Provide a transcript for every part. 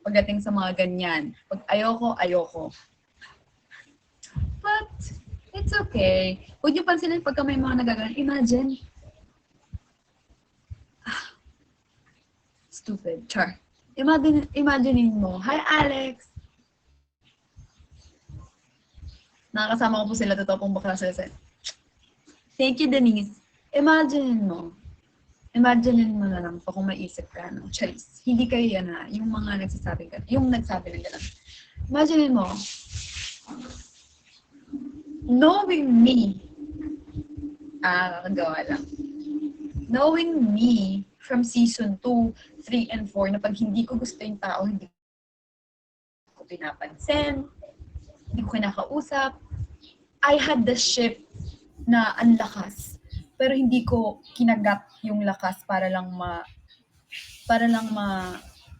pagdating sa mga ganyan. Pag ayoko. But, it's okay. Huwag niyo pansinin pagka may mga nagagawa. Imagine. Stupid. Char. Imaginein mo. Hi, Alex! Nakakasama ko po sila. Totoo pong bakla sila. Thank you, Denise. Imaginein mo na lang po kung maisip ka, no? Charis. Hindi kayo yan, ha? Yung mga nagsasabi ka. Yung nagsabi ng gano'n. Imaginein mo, knowing me, kakagawa lang. Knowing me from season 2, 3, and 4, na pag hindi ko gusto yung tao, hindi ko pinapansin, hindi ko kinakausap, I had the shift na ang lakas. Pero hindi ko kinagat yung lakas para lang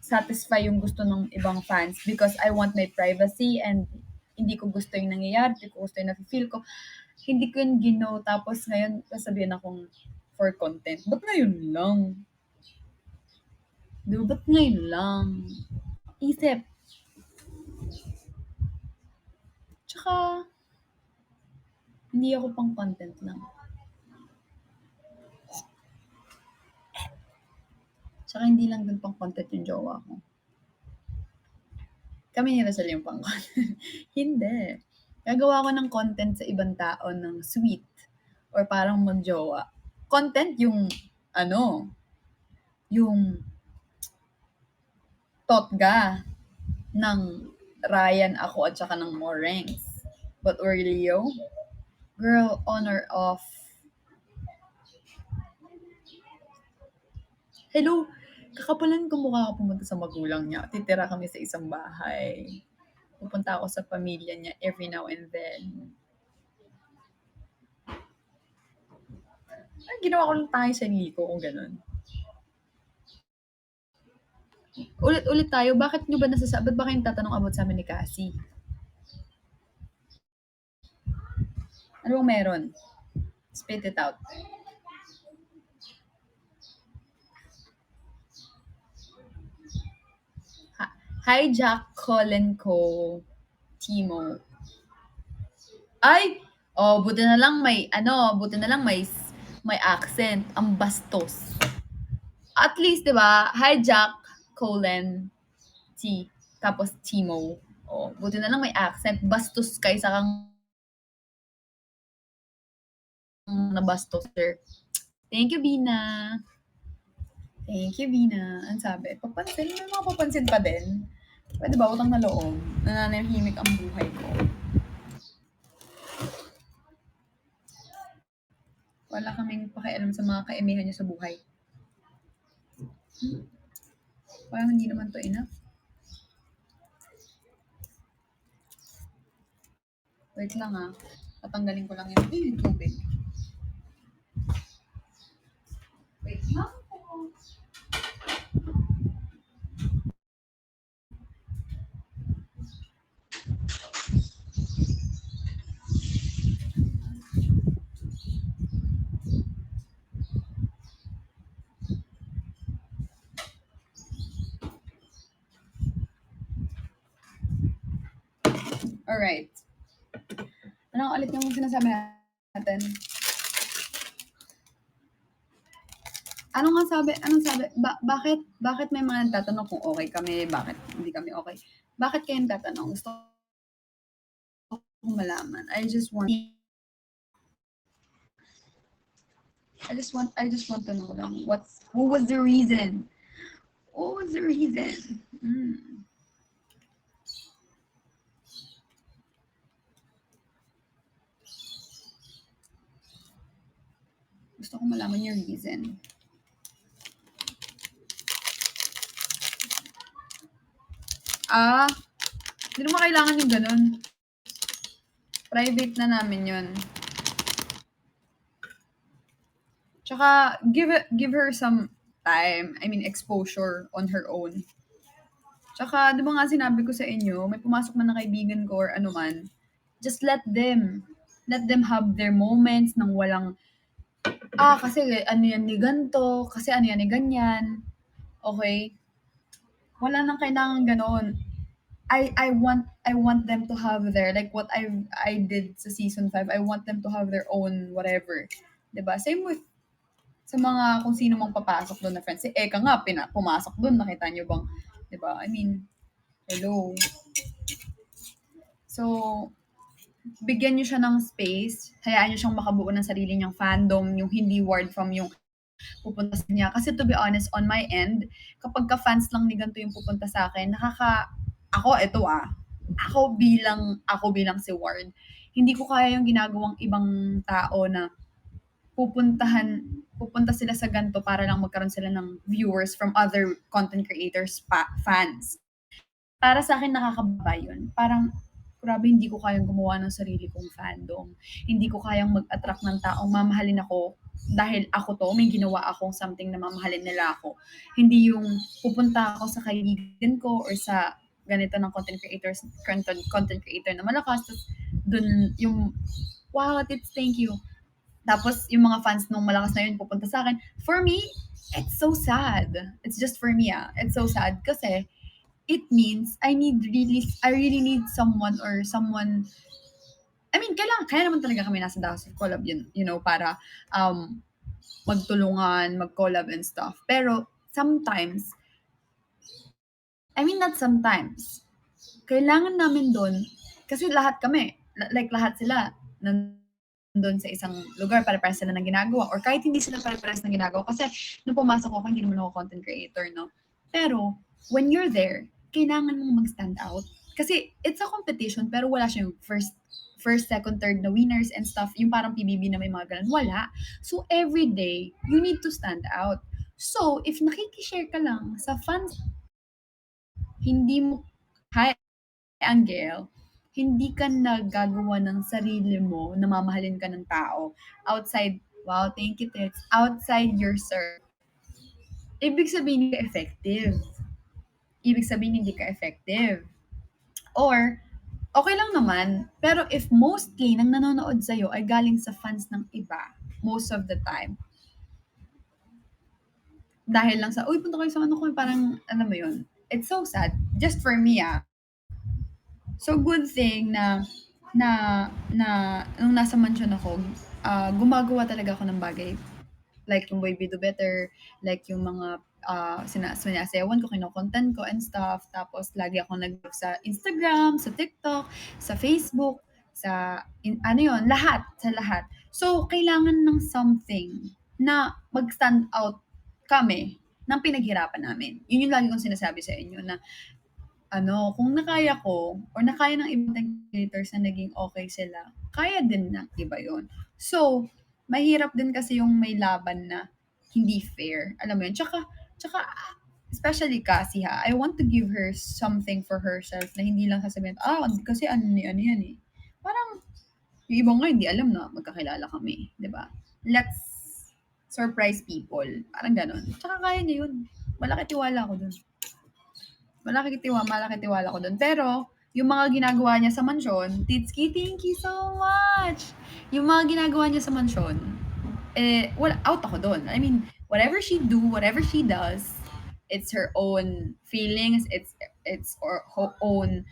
satisfy yung gusto ng ibang fans because I want my privacy and hindi ko gusto yung nangyayari, hindi ko gusto yung nafe-feel ko. Hindi ko yung ginaw, tapos ngayon sasabihin akong for content. Ba't ngayon lang? Diba? Ba't ngayon lang? Isip. Tsaka, hindi ako pang content lang. Tsaka hindi lang dun pang content yung jowa ko. Kami ni Rosal yung pang content. Hindi. Gagawa ko ng content sa ibang tao ng sweet or parang magjowa. Content yung, yung totga ng Ryan ako at saka ng Morengs. But Leo, girl, on or off. Hello, kakapalan ko mukha ako pumunta sa magulang niya. Titira kami sa isang bahay. Pupunta ako sa pamilya niya every now and then. Ginawa ko lang tayo sa Nico kung ganun. Ulit tayo, bakit nyo ba ba't ba kayong tatanong about sa amin ni Cassie? Ano bang meron? Spit it out. Hi, Jack, Colin ko, Timo. Ay! Buti na lang may accent. Ang bastos. At least, di ba? Hi, Jack, Colin, tapos Timo. Buti na lang may accent. Bastos kaysa kang nabastos, sir. Thank you, Bina. Ang sabi, papansin, may mga papansin pa din. Pwede ba, utang na loob? Nananahimik ang buhay ko. Wala kaming pakialam sa mga kaemihan niyo sa buhay. Parang hindi naman to enough. Wait lang tatanggalin ko lang yung tubig. Wait lang po. Alright. Anong ulit yung sinasabi natin? Anong sabi? Bakit may mga nagtatanong kung okay kami, bakit hindi kami okay? Bakit kayo nagtatanong? Gusto kong malaman. I just want to know lang who was the reason? What was the reason? Gusto kong malaman yung reason. Hindi naman kailangan yung ganun. Private na namin yun. Tsaka, give her some time. I mean, exposure on her own. Tsaka, di ba nga sinabi ko sa inyo, may pumasok man na kaibigan ko or ano man, just let them have their moments nang walang, kasi ano yan ni ganto, kasi ano yan ni ganyan. Okay? Wala nang kailangan gano'n. I want them to have their like what I did sa season 5. I want them to have their own whatever. 'Di ba? Same with sa mga kung sino mang papasok doon na friends. Si Eka nga pumasok doon, nakita niyo bang 'di ba? I mean, hello. So, bigyan niyo siya ng space, hayaan niyo siyang makabuo ng sarili niyang fandom, yung hindi ward from yung pupunta sa niya. Kasi to be honest, on my end, kapag ka-fans lang ni ganito yung pupunta sa akin, ako bilang si Ward, hindi ko kaya yung ginagawang ibang tao na pupunta sila sa ganito para lang magkaroon sila ng viewers from other content creators fans. Para sa akin nakakababa yun. Parang, grabe hindi ko kayang gumawa ng sarili kong fandom. Hindi ko kayang mag-attract ng taong mamahalin ako dahil ako to, may ginawa akong something na mamahalin nila ako. Hindi yung pupunta ako sa kaibigan ko or sa ganito ng content creator na malakas, tapos dun yung, wow, tits, thank you. Tapos yung mga fans nung malakas na yun pupunta sa akin. For me, it's so sad. It's just for me, It's so sad kasi it means I really need someone. I mean, kaya naman talaga kami nasa Daos of Collab yun, para um, magtulungan, mag-collab and stuff. Pero sometimes, I mean not sometimes, kailangan namin doon, kasi lahat kami, like lahat sila, nandun sa isang lugar, pare-pares sila ng ginagawa, or kahit hindi sila pare-pares ng ginagawa, kasi nung pumasok ako, hindi naman ako content creator, no? Pero, when you're there, kailangan mong mag-stand out. Kasi, it's a competition, pero wala siyang first, second, third na winners and stuff, yung parang PBB na may mga ganun, wala. So, every day, you need to stand out. So, if nakikishare ka lang sa fans, hindi mo, hi, Angel, hindi ka nagagawa ng sarili mo na mamahalin ka ng tao outside, wow, thank you, Tits, outside your circle. Ibig sabihin, hindi ka effective. Ibig sabihin, hindi ka effective. Or, okay lang naman, pero if mostly nang nanonood sa'yo ay galing sa fans ng iba, most of the time, dahil lang sa, uy, punta kayo sa ano ko, parang, ano mo yun, it's so sad. Just for me, So, good thing na na nung nasa mansion ako, gumagawa talaga ako ng bagay. Like yung Boy We Do Better, like yung mga sinasayawan ko, kino-content ko and stuff. Tapos lagi ako sa Instagram, sa TikTok, sa Facebook, ano yun, sa lahat. So, kailangan ng something na mag-stand out kami ng pinaghirapan namin. Yun yung lagi kong sinasabi sa inyo na kung nakaya ko or nakaya ng ibang creators na naging okay sila, kaya din ng iba yon. So, mahirap din kasi yung may laban na hindi fair. Alam mo yun? Tsaka, especially Cassie I want to give her something for herself na hindi lang sasabihin, kasi ano yan eh. Parang, yung iba nga hindi alam na magkakilala kami. 'Di ba? Let's surprise people. Parang ganon. Tsaka kaya niya yun. Malaki tiwala ko dun. Malaki tiwala ko dun. Pero, yung mga ginagawa niya sa mansyon, Titski, thank you so much! Yung mga ginagawa niya sa mansyon, out ako dun. I mean, whatever she does, it's her own feelings, it's her own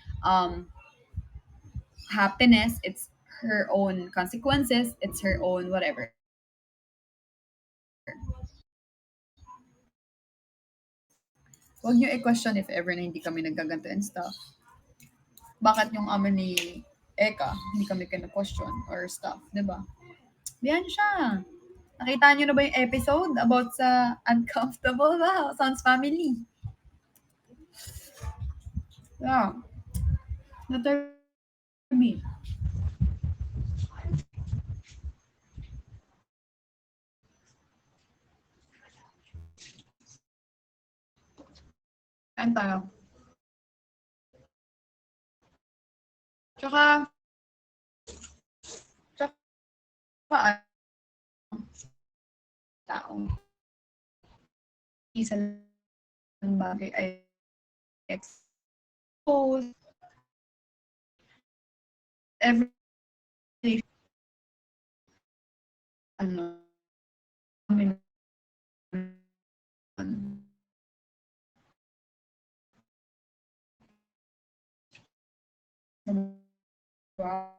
happiness, it's her own consequences, it's her own whatever. Huwag niyo i-question if ever na hindi kami naggaganto and stuff. Bakit yung amin ni Eka, hindi kami kina-question or stuff, di ba? Diyan siya. Nakita niyo na ba yung episode about sa Uncomfortable ba? Sounds family. Yeah. Not me. Kain tayo. Tsaka, tsaka, tao. Isa lang bagay ay expose every ano Wow.